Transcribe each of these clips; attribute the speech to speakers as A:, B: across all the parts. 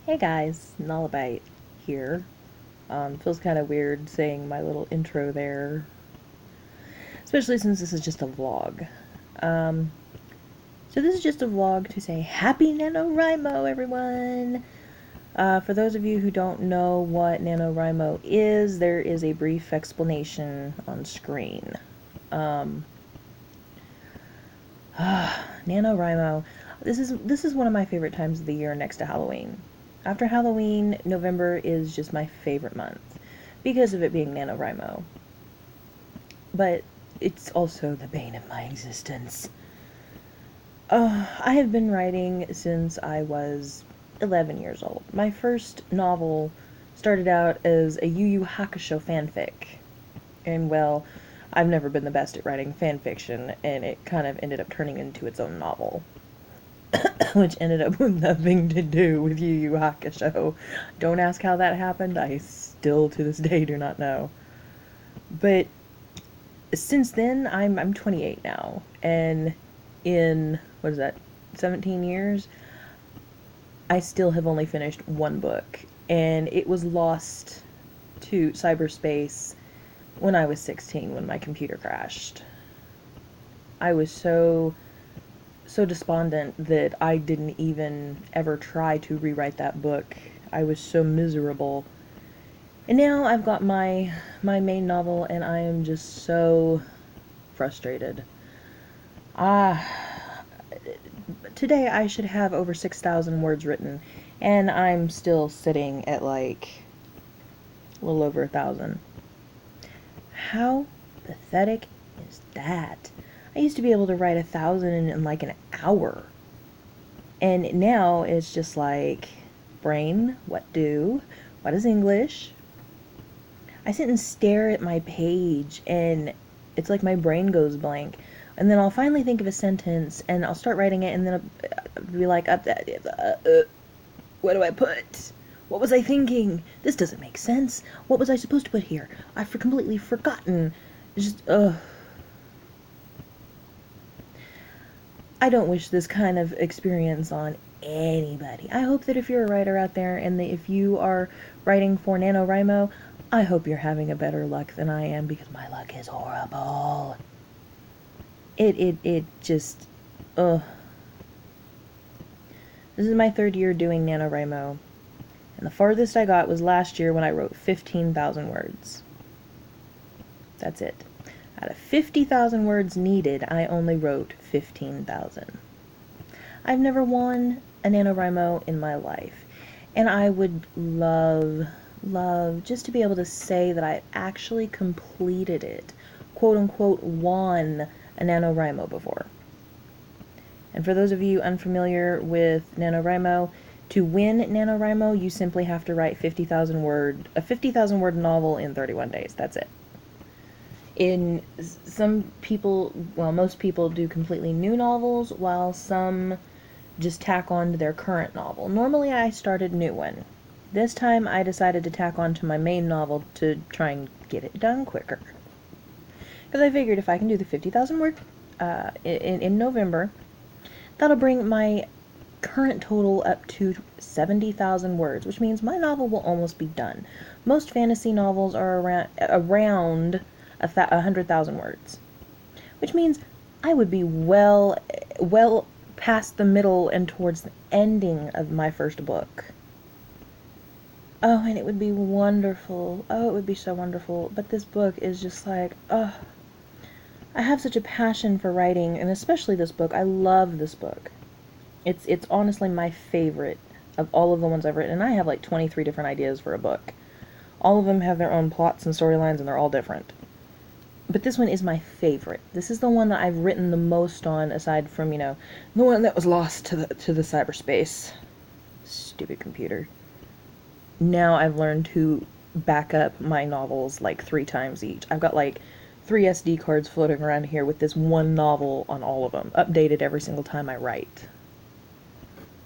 A: Hey guys, Nullabite here. Feels kind of weird saying my little intro there, especially since this is just a vlog. Um, so this is just a vlog to say Happy NaNoWriMo, everyone! For those of you who don't know what NaNoWriMo is, there is a brief explanation on screen. NaNoWriMo. This is one of my favorite times of the year next to Halloween. After Halloween, November is just my favorite month because of it being NaNoWriMo. But it's also the bane of my existence. I have been writing since I was 11 years old. My first novel started out as a Yu Yu Hakusho fanfic. And well, I've never been the best at writing fan fiction, and it kind of ended up turning into its own novel. Which ended up with nothing to do with Yu Yu Hakusho. Don't ask how that happened. I still to this day do not know. But since then, I'm 28 now, and in what is that, 17 years, I still have only finished one book, and it was lost to cyberspace when I was 16 when my computer crashed. I was so despondent that I didn't even ever try to rewrite that book. I was so miserable. And now I've got my main novel and I am just so frustrated. Ah, today I should have over 6,000 words written and I'm still sitting at like a little over 1,000. How pathetic is that? I used to be able to write 1,000 in like an hour. And now it's just like, brain, what do? What is English? I sit and stare at my page, and it's like my brain goes blank. And then I'll finally think of a sentence, and I'll start writing it, and then I'll be like, what do I put? What was I thinking? This doesn't make sense. What was I supposed to put here? I've completely forgotten. It's just, ugh. I don't wish this kind of experience on anybody. I hope that if you're a writer out there and that if you are writing for NaNoWriMo, I hope you're having a better luck than I am because my luck is horrible. It just, ugh. This is my third year doing NaNoWriMo, and the farthest I got was last year when I wrote 15,000 words. That's it. Out of 50,000 words needed, I only wrote 15,000. I've never won a NaNoWriMo in my life, and I would love just to be able to say that I actually completed it, quote unquote, won a NaNoWriMo before. And for those of you unfamiliar with NaNoWriMo, to win NaNoWriMo, you simply have to write a 50,000 word novel in 31 days. That's it. In some people, well, most people do completely new novels, while some just tack on to their current novel. Normally I started a new one. This time I decided to tack on to my main novel to try and get it done quicker. Because I figured if I can do the 50,000 word in November, that'll bring my current total up to 70,000 words, which means my novel will almost be done. Most fantasy novels are around 100,000 words, which means I would be well past the middle and towards the ending of my first book. Oh, and it would be wonderful. Oh, it would be so wonderful. But this book is just like, oh, I have such a passion for writing, and especially this book. I love this book. It's honestly my favorite of all of the ones I've written. And I have like 23 different ideas for a book. All of them have their own plots and storylines, and they're all different. But this one is my favorite. This is the one that I've written the most on, aside from, the one that was lost to the cyberspace. Stupid computer. Now I've learned to back up my novels like 3 times each. I've got like 3 SD cards floating around here with this one novel on all of them, updated every single time I write.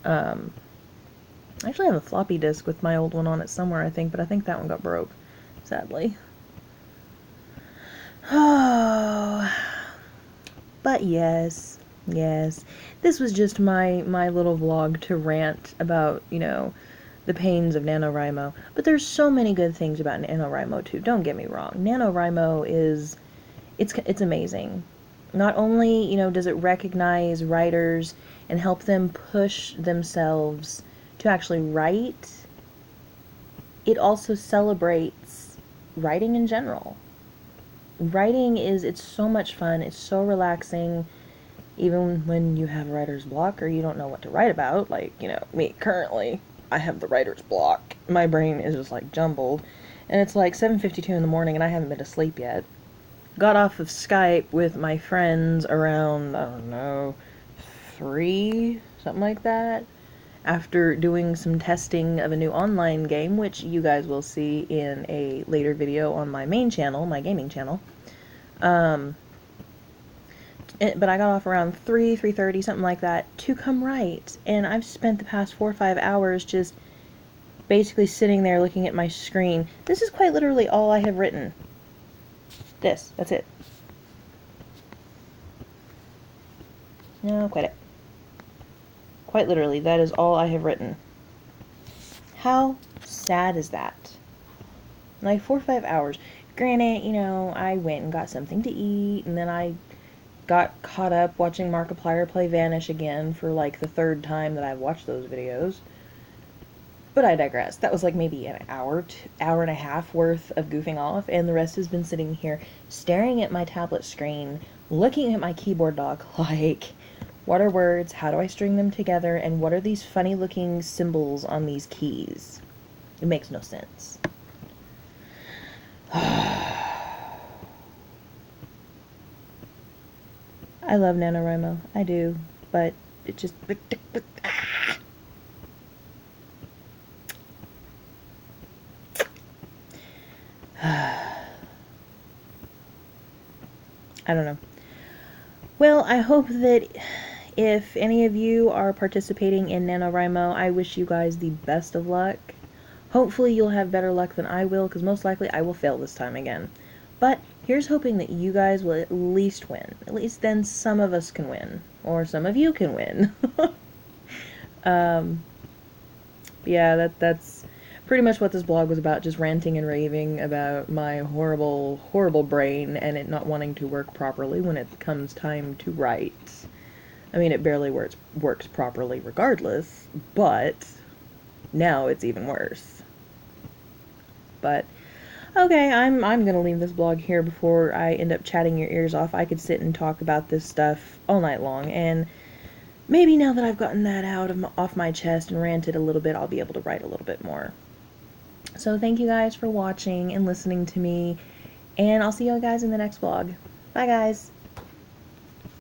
A: I actually have a floppy disk with my old one on it somewhere, I think, but I think that one got broke, sadly. Oh, but yes, this was just my little vlog to rant about, the pains of NaNoWriMo. But there's so many good things about NaNoWriMo too, don't get me wrong. NaNoWriMo is, it's amazing. Not only, you know, does it recognize writers and help them push themselves to actually write, it also celebrates writing in general. Writing is, it's so much fun, it's so relaxing, even when you have writer's block or you don't know what to write about, like, you know, me currently, I have the writer's block. My brain is just like jumbled, and it's like 7:52 in the morning and I haven't been to sleep yet. Got off of Skype with my friends around, I don't know, 3, something like that, after doing some testing of a new online game, which you guys will see in a later video on my main channel, my gaming channel. But I got off around 3:30, something like that, to come write, and I've spent the past 4 or 5 hours just basically sitting there looking at my screen. This is quite literally all I have written. That's it. No, quite it. Quite literally, that is all I have written. How sad is that? Like 4 or 5 hours. Granted, you know, I went and got something to eat, and then I got caught up watching Markiplier play Vanish again for like the 3rd time that I've watched those videos. But I digress. That was like maybe an hour and a half worth of goofing off, and the rest has been sitting here staring at my tablet screen, looking at my keyboard dock like, what are words, how do I string them together, and what are these funny looking symbols on these keys? It makes no sense. I love NaNoWriMo, I do, but it just... I don't know. Well, I hope that if any of you are participating in NaNoWriMo, I wish you guys the best of luck. Hopefully you'll have better luck than I will, because most likely I will fail this time again. But here's hoping that you guys will at least win. At least then some of us can win. Or some of you can win. Yeah, that's pretty much what this blog was about, just ranting and raving about my horrible, horrible brain and it not wanting to work properly when it comes time to write. I mean, it barely works properly regardless, but now it's even worse. But okay, I'm gonna leave this blog here before I end up chatting your ears off. I could sit and talk about this stuff all night long, and maybe now that I've gotten that off my chest and ranted a little bit, I'll be able to write a little bit more. So thank you guys for watching and listening to me, and I'll see you guys in the next vlog. Bye guys!